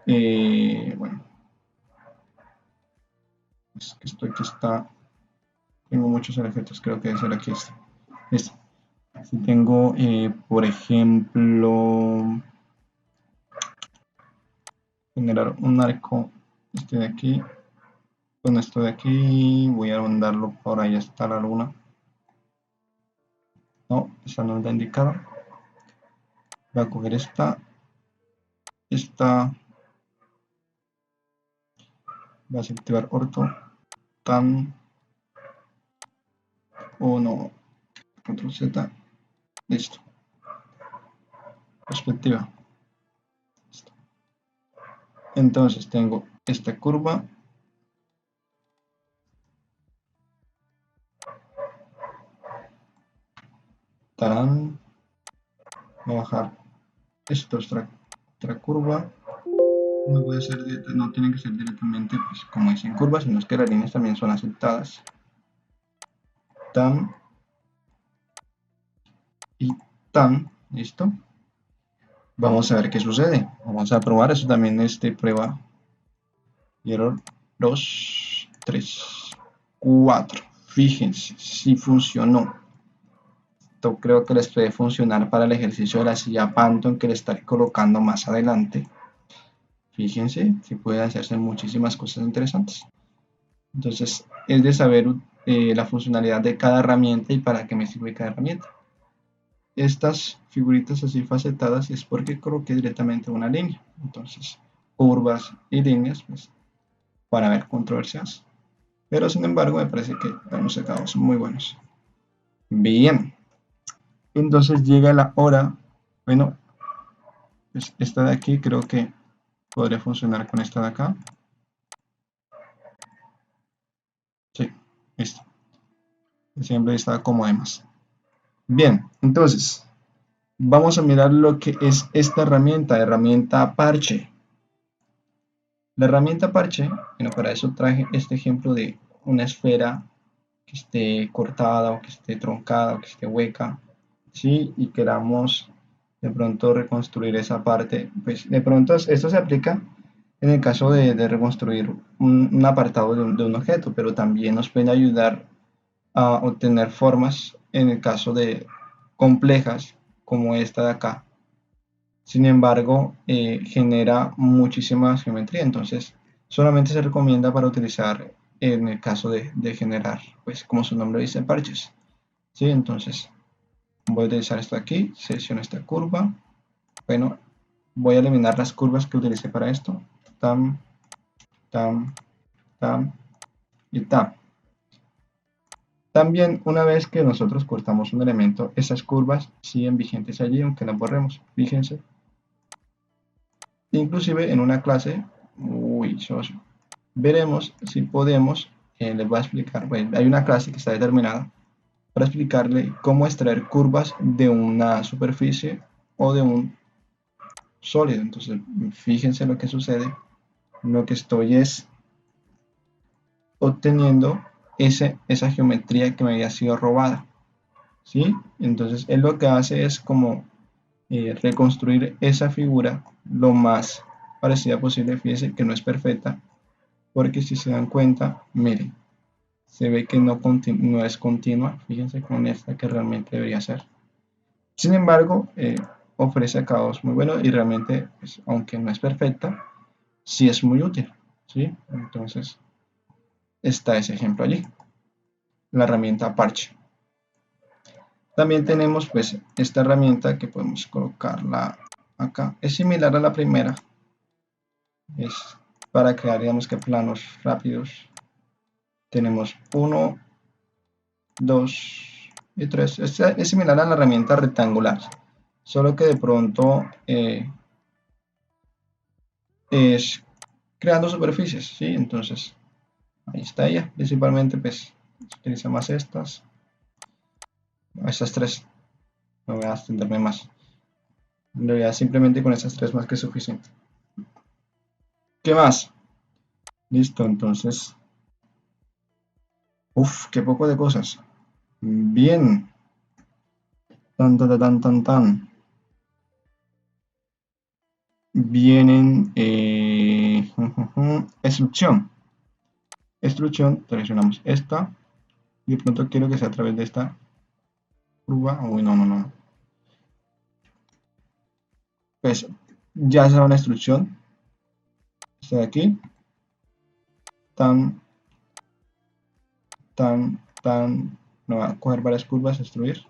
bueno, es que esto aquí está, tengo muchos objetos, creo que debe ser aquí este. Si tengo, por ejemplo, generar un arco, este de aquí, con esto de aquí, voy a mandarlo por ahí hasta la luna. No, esta no es la indicada. Voy a coger esta, voy a activar orto, tan, o no, control Z, Listo. Perspectiva. Listo. Entonces tengo esta curva. Tarán. Voy a bajar esto, otra curva. No puede ser, no tienen que ser directamente, pues, como dicen curvas, sino que las líneas también son aceptadas. Tan y tan, listo. Vamos a ver qué sucede. Vamos a probar eso también, prueba. Y error 2, 3, 4. Fíjense, si funcionó. Esto creo que les puede funcionar para el ejercicio de la silla Panton que le estaré colocando más adelante. Fíjense que puede hacerse muchísimas cosas interesantes. Entonces, es de saber la funcionalidad de cada herramienta y para qué me sirve cada herramienta. Estas figuritas así facetadas es porque coloqué directamente una línea. Entonces, curvas y líneas, pues, para ver controversias. Pero sin embargo, me parece que hemos sacado muy buenos. Bien. Entonces llega la hora. Bueno, pues esta de aquí creo que podría funcionar con esta de acá. Sí, listo. Siempre está como además. Bien, entonces vamos a mirar lo que es esta herramienta parche. La herramienta parche, bueno, para eso traje este ejemplo de una esfera que esté cortada o que esté truncada o que esté hueca, ¿sí? Y queramos de pronto reconstruir esa parte, pues de pronto esto se aplica en el caso de reconstruir un apartado de un objeto, pero también nos puede ayudar a obtener formas en el caso de complejas como esta de acá. Sin embargo, genera muchísima geometría, entonces solamente se recomienda para utilizar en el caso de generar, pues como su nombre dice, parches. ¿Sí? Entonces voy a utilizar esto aquí, selecciono esta curva. Bueno, voy a eliminar las curvas que utilicé para esto. Tam, tam, tam y tam. También una vez que nosotros cortamos un elemento, esas curvas siguen vigentes allí aunque las borremos. Fíjense. Inclusive en una clase, socio, veremos si podemos, les voy a explicar, bueno, hay una clase que está determinada para explicarle cómo extraer curvas de una superficie o de un sólido. Entonces, fíjense lo que sucede. Lo que estoy es obteniendo esa geometría que me había sido robada. ¿Sí? Entonces, él lo que hace es como reconstruir esa figura lo más parecida posible. Fíjense que no es perfecta, porque si se dan cuenta, miren, se ve que no es continua. Fíjense con esta que realmente debería ser. Sin embargo, ofrece acabados muy buenos y realmente, pues, aunque no es perfecta, sí es muy útil. ¿Sí? Entonces, está ese ejemplo allí, la herramienta parche. También tenemos pues esta herramienta que podemos colocarla acá. Es similar a la primera. Es para crear, digamos que planos rápidos. Tenemos 1, 2 y 3. Es similar a la herramienta rectangular. Solo que de pronto es creando superficies, ¿sí? Entonces, ahí está ella. Principalmente pues se utiliza más estas tres. No voy a extenderme más. En realidad simplemente con estas tres más que suficiente. ¿Qué más? Listo, entonces. Uf, qué poco de cosas. Bien. Tan, tan, tan, tan, tan. Vienen. Extrusión. Extrusión, seleccionamos esta. Y de pronto quiero que sea a través de esta curva. Uy, no, no, no. Pues ya será una extrusión. Esta de aquí. Tan, tan, tan. No va a coger varias curvas, extruir.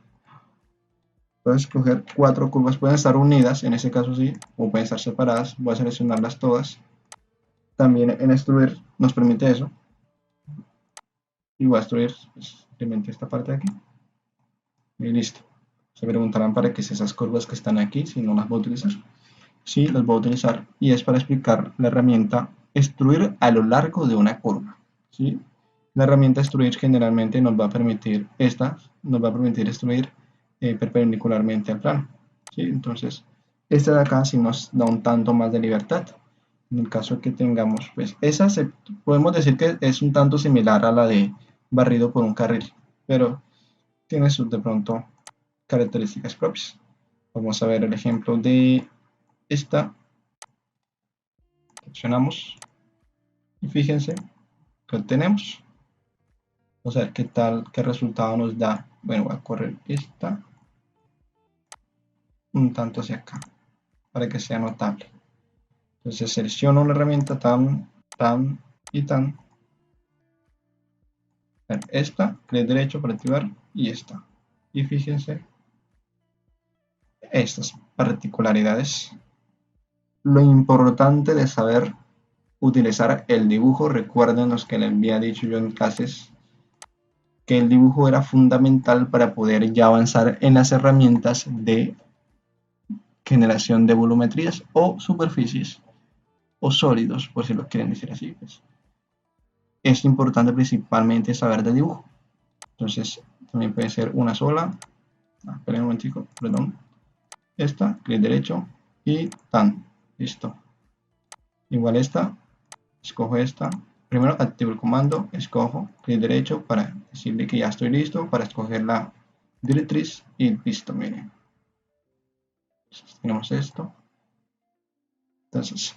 Puedes escoger 4 curvas, pueden estar unidas, en ese caso sí, o pueden estar separadas. Voy a seleccionarlas todas. También en extruir nos permite eso. Y voy a extruir pues, simplemente esta parte de aquí. Y listo. Se preguntarán para qué es esas curvas que están aquí, si no las voy a utilizar. Sí, las voy a utilizar y es para explicar la herramienta extruir a lo largo de una curva. ¿Sí? La herramienta extruir generalmente nos va a permitir extruir perpendicularmente al plano. ¿Sí? Entonces, esta de acá sí nos da un tanto más de libertad. En el caso que tengamos, pues podemos decir que es un tanto similar a la de barrido por un carril, pero tiene sus de pronto características propias. Vamos a ver el ejemplo de esta. Seleccionamos y fíjense que obtenemos. Vamos a ver qué resultado nos da. Bueno, voy a correr esta un tanto hacia acá para que sea notable. Entonces selecciono la herramienta tan y tan. Esta, clic derecho para activar y esta. Y fíjense estas particularidades. Lo importante de saber utilizar el dibujo, recuerden los que les había dicho yo en clases que el dibujo era fundamental para poder ya avanzar en las herramientas de generación de volumetrías o superficies o sólidos, por si lo quieren decir así. Pues. Es importante principalmente saber de dibujo. Entonces, también puede ser una sola. Esperen un momentico, perdón. Esta, clic derecho y tan. Listo. Igual esta, escojo esta. Primero activo el comando, escojo clic derecho para decirle que ya estoy listo para escoger la directriz y listo, miren. Entonces, tenemos esto. Entonces,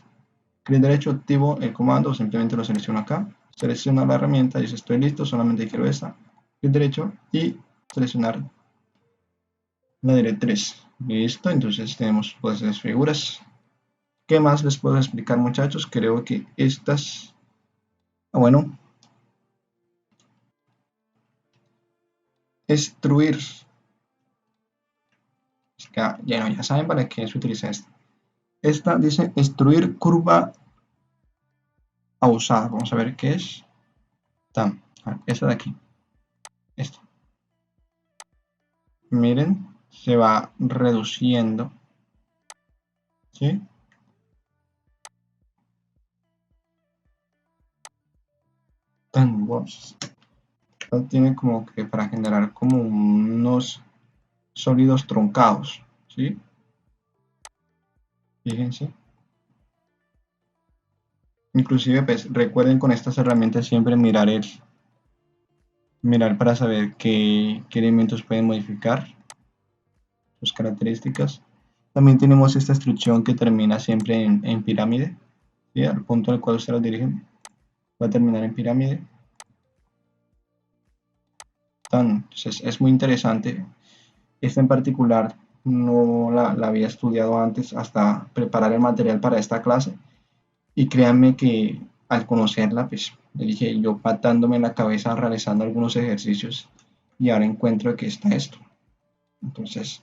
clic derecho, activo el comando, simplemente lo selecciono acá. Selecciono la herramienta, dice estoy listo, solamente quiero esta. Clic derecho y seleccionar la directriz. Listo, entonces tenemos pues las figuras. ¿Qué más les puedo explicar, muchachos? Creo que estas... bueno, extruir. Ya saben para qué se utiliza esta. Esta dice extruir curva a usar. Vamos a ver qué es. Esta de aquí. Esta. Miren, se va reduciendo. ¿Sí? Tiene como que para generar como unos sólidos truncados. ¿Sí? Fíjense. Inclusive, pues, recuerden con estas herramientas siempre mirar para saber qué elementos pueden modificar sus características. También tenemos esta instrucción que termina siempre en pirámide, ¿sí? Al punto al cual ustedes lo dirigen va a terminar en pirámide. Entonces es muy interesante. Esta en particular no la había estudiado antes hasta preparar el material para esta clase y créanme que al conocerla pues le dije yo patándome la cabeza realizando algunos ejercicios y ahora encuentro que está esto. Entonces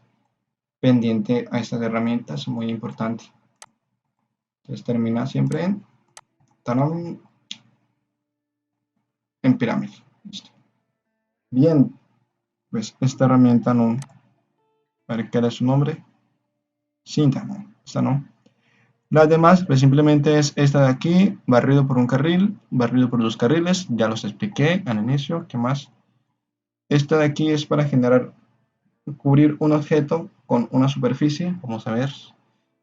pendiente a estas herramientas, muy importante. Entonces termina siempre en pirámide. Listo. Bien, pues esta herramienta no, a ver qué era su nombre, cinta, no, esta no. Las demás, pues simplemente es esta de aquí, barrido por un carril, barrido por dos carriles, ya los expliqué al inicio, ¿qué más? Esta de aquí es para cubrir un objeto con una superficie, vamos a ver.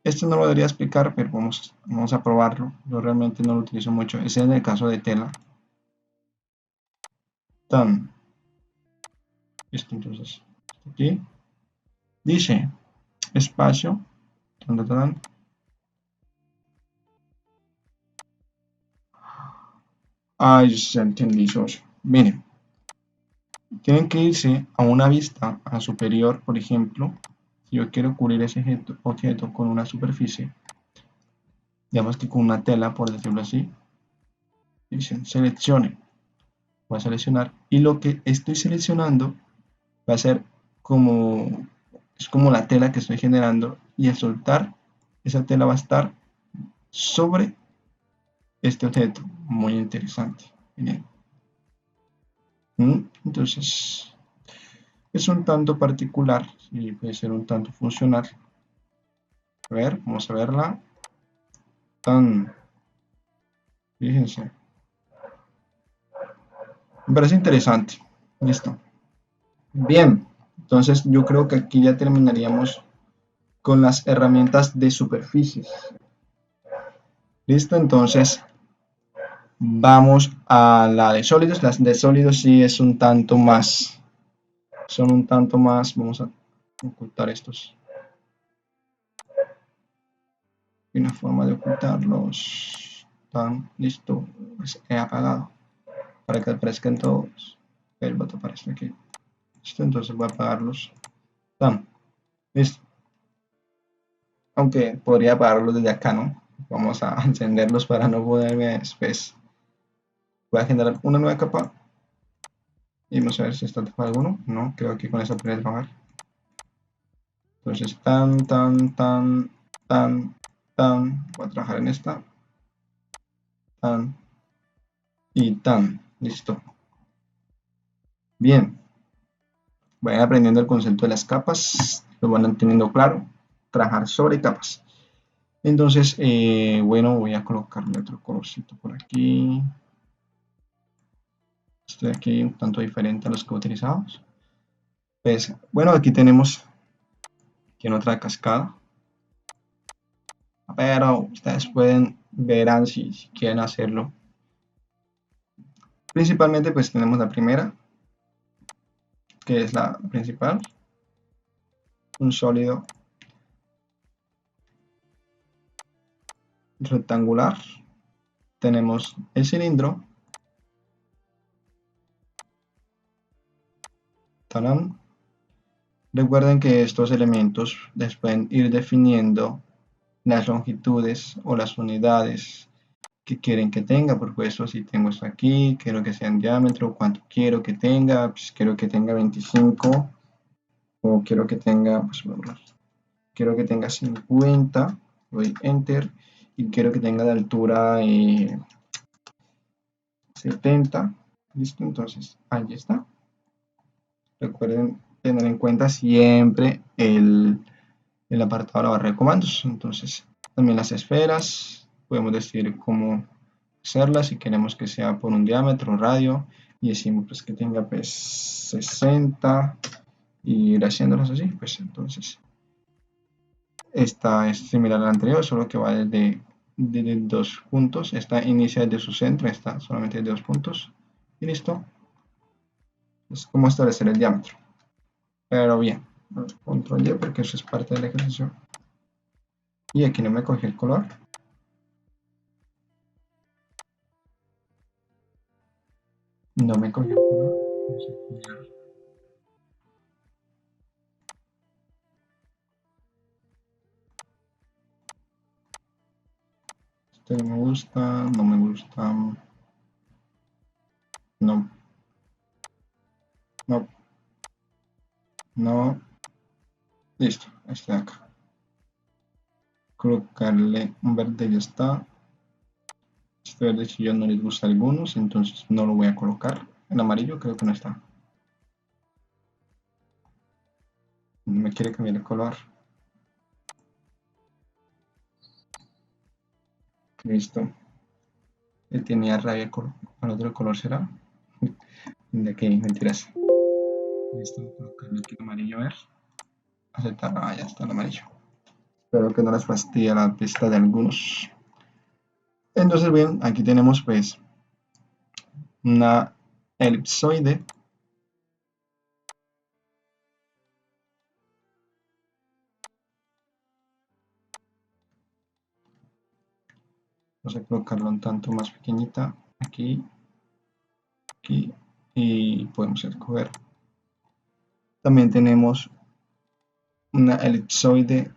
Esto no lo debería explicar, pero vamos a probarlo. Yo realmente no lo utilizo mucho. Ese es el caso de tela. Esto entonces. Aquí. Dice espacio. Ay, ya entendí, socio. Miren. Tienen que irse a una vista a superior, por ejemplo. Si yo quiero cubrir ese objeto con una superficie. Digamos que con una tela, por decirlo así. Dicen seleccione. Voy a seleccionar y lo que estoy seleccionando va a ser es como la tela que estoy generando y al soltar esa tela va a estar sobre este objeto. Muy interesante. Bien. Entonces es un tanto particular, Sí, puede ser un tanto funcional. A ver, vamos a verla. Tan, fíjense. Me parece interesante. Listo. Bien, entonces yo creo que aquí ya terminaríamos con las herramientas de superficies. Listo, entonces vamos a la de sólidos. Las de sólidos sí es un tanto más, son un tanto más, vamos a ocultar estos. Y una forma de ocultarlos. Tan, listo, pues he apagado para que aparezcan todos. El botón aparece aquí. Listo, entonces voy a apagarlos. Tan, listo. Aunque podría apagarlos desde acá, ¿no? Vamos a encenderlos para no ponerme después. Voy a generar una nueva capa y vamos a ver si está tapado alguno. No, creo que con esta podría trabajar. Entonces, voy a trabajar en esta, tan y tan. Listo. Bien, vayan aprendiendo el concepto de las capas, lo van teniendo claro. Trabajar sobre capas. Entonces, bueno, voy a colocarle otro colorcito por aquí. Estoy aquí un tanto diferente a los que utilizamos. Pues, bueno, aquí tenemos otra cascada. Pero ustedes verán si quieren hacerlo. Principalmente, pues tenemos la primera, que es la principal. Un sólido rectangular. Tenemos el cilindro. ¡Tarán! Recuerden que estos elementos les pueden ir definiendo las longitudes o las unidades que quieren que tenga. Por supuesto, si tengo esto aquí, quiero que sea en diámetro, cuánto quiero que tenga, pues quiero que tenga 25 o quiero que tenga, pues, quiero que tenga 50, doy enter y quiero que tenga de altura 70. Listo, entonces ahí está. Recuerden tener en cuenta siempre el apartado de la barra de comandos. Entonces, también las esferas, podemos decir cómo hacerlas, si queremos que sea por un diámetro, radio, y decimos pues que tenga pues 60 y ir haciéndolas así, pues entonces esta es similar a la anterior, solo que va desde 2 puntos, esta inicia desde su centro, esta solamente de 2 puntos, y listo, es como establecer el diámetro, pero bien, control Y porque eso es parte del ejercicio, y aquí no me cogí el color. No me cogió el color. Este me gusta, no me gusta. No, no, no. Listo, este de acá. Colocarle un verde y ya está. Este verde si ya no les gusta a algunos, entonces no lo voy a colocar. El amarillo creo que no está. No me quiere cambiar el color. Listo. Él tenía rabia al otro color será. De aquí, mentiras. Listo, colocarle aquí el amarillo a ver. Aceptar. Ah, ya está el amarillo. Espero que no les fastidie la pista de algunos. Entonces, bien, aquí tenemos pues una elipsoide. Vamos a colocarla un tanto más pequeñita. Aquí, aquí. Y podemos escoger. También tenemos una elipsoide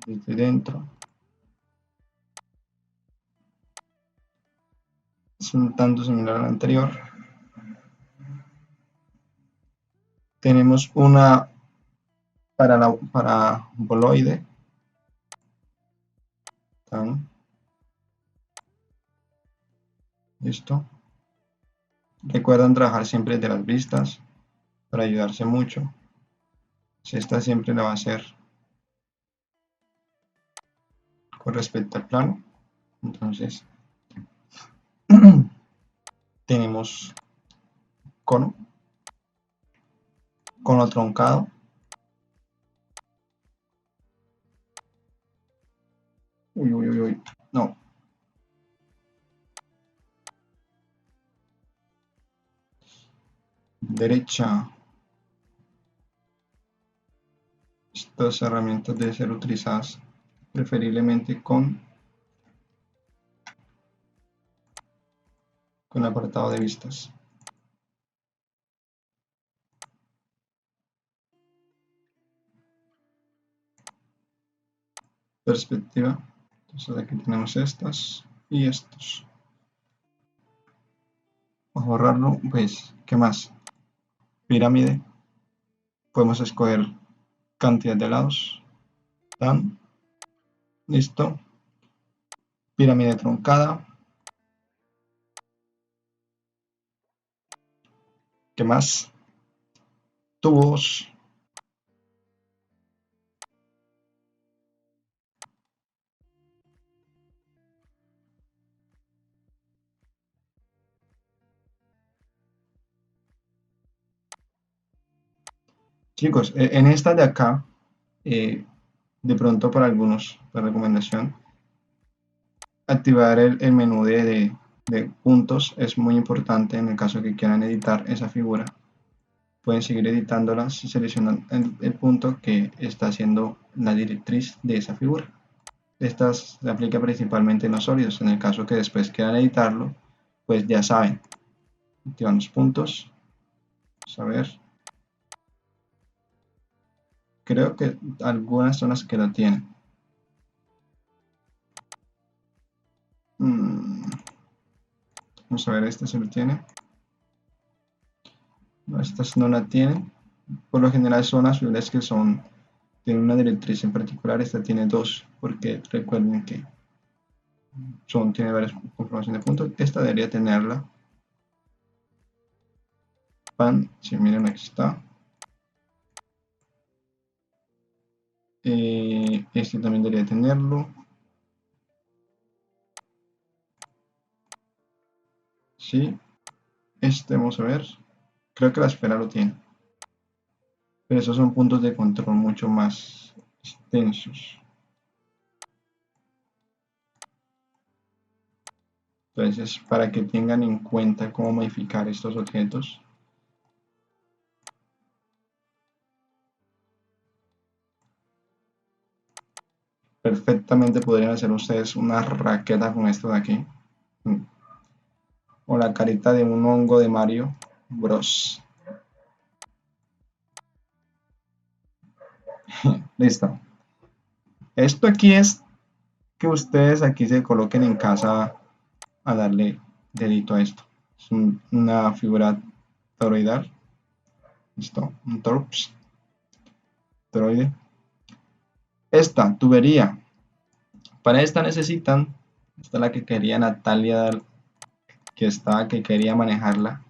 desde dentro. Es un tanto similar al anterior. Tenemos una paraboloide. Listo. Recuerden trabajar siempre de las vistas. para ayudarse mucho. Si esta siempre la va a hacer con respecto al plano. Entonces tenemos cono, cono truncado, no, derecha. Estas herramientas deben ser utilizadas preferiblemente con apartado de vistas. Perspectiva. Entonces aquí tenemos estas y estos. Vamos a borrarlo. Pues, ¿qué más? Pirámide. Podemos escoger cantidad de lados. Dan. Listo. Pirámide truncada. ¿Qué más? Tubos. Chicos, en esta de acá, de pronto para algunos, la recomendación, activar el menú de puntos es muy importante en el caso que quieran editar esa figura. Pueden seguir editándola si seleccionan el punto que está haciendo la directriz de esa figura. Esta se aplica principalmente en los sólidos. En el caso que después quieran editarlo, pues ya saben. Activan los puntos. Vamos a ver. Creo que algunas son las que lo tienen. Vamos a ver, este se lo tiene. No, estas no la tienen. Por lo general son las figuras que tienen una directriz en particular. Esta tiene dos, porque recuerden que tiene varias confirmaciones de puntos. Esta debería tenerla. Pan, si miren, aquí está. Este también debería tenerlo. Sí, este vamos a ver. Creo que la esfera lo tiene. Pero esos son puntos de control mucho más extensos. Entonces, para que tengan en cuenta cómo modificar estos objetos. Perfectamente podrían hacer ustedes una raqueta con esto de aquí. O la carita de un hongo de Mario Bros. Listo. Esto aquí es que ustedes aquí se coloquen en casa a darle dedito a esto. Es una figura toroidal. Listo. Un torps. Toroide. Esta tubería. Para esta necesitan. Esta es la que quería Natalia, que quería manejarla.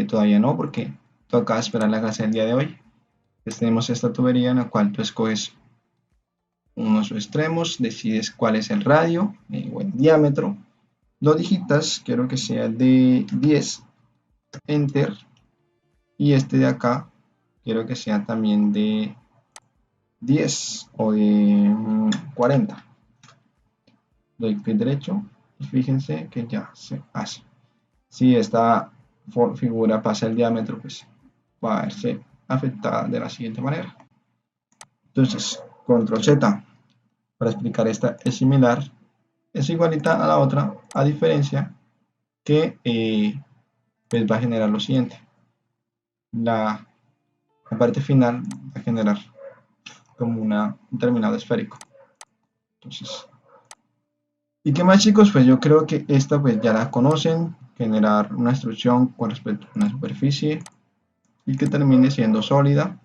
Todavía no, porque toca esperar la clase del día de hoy. Pues tenemos esta tubería en la cual tú escoges unos extremos, decides cuál es el radio o el diámetro, lo digitas, quiero que sea de 10, enter, y este de acá quiero que sea también de 10 o de 40. Doy clic derecho y fíjense que ya se hace. Si esta figura pasa el diámetro, pues va a verse afectada de la siguiente manera. Entonces, control Z para explicar esta es similar, es igualita a la otra, a diferencia que pues va a generar lo siguiente. La parte final va a generar como un terminado esférico. Entonces, ¿y qué más, chicos? Pues yo creo que esta pues ya la conocen, generar una instrucción con respecto a una superficie y que termine siendo sólida.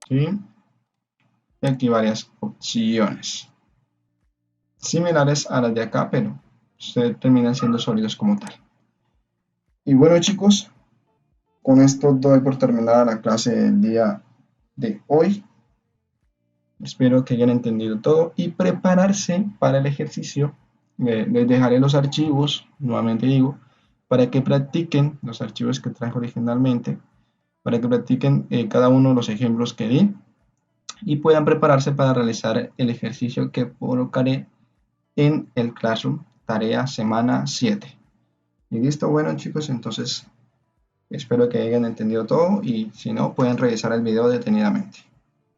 ¿Sí? Y aquí varias opciones. similares a las de acá, pero terminan siendo sólidos como tal. Y bueno, chicos, con esto doy por terminada la clase del día de hoy. Espero que hayan entendido todo y prepararse para el ejercicio. Les dejaré los archivos, nuevamente digo, para que practiquen los archivos que traje originalmente, para que practiquen cada uno de los ejemplos que di y puedan prepararse para realizar el ejercicio que colocaré en el Classroom, tarea semana 7. Y listo, bueno chicos, entonces espero que hayan entendido todo y si no, pueden revisar el video detenidamente.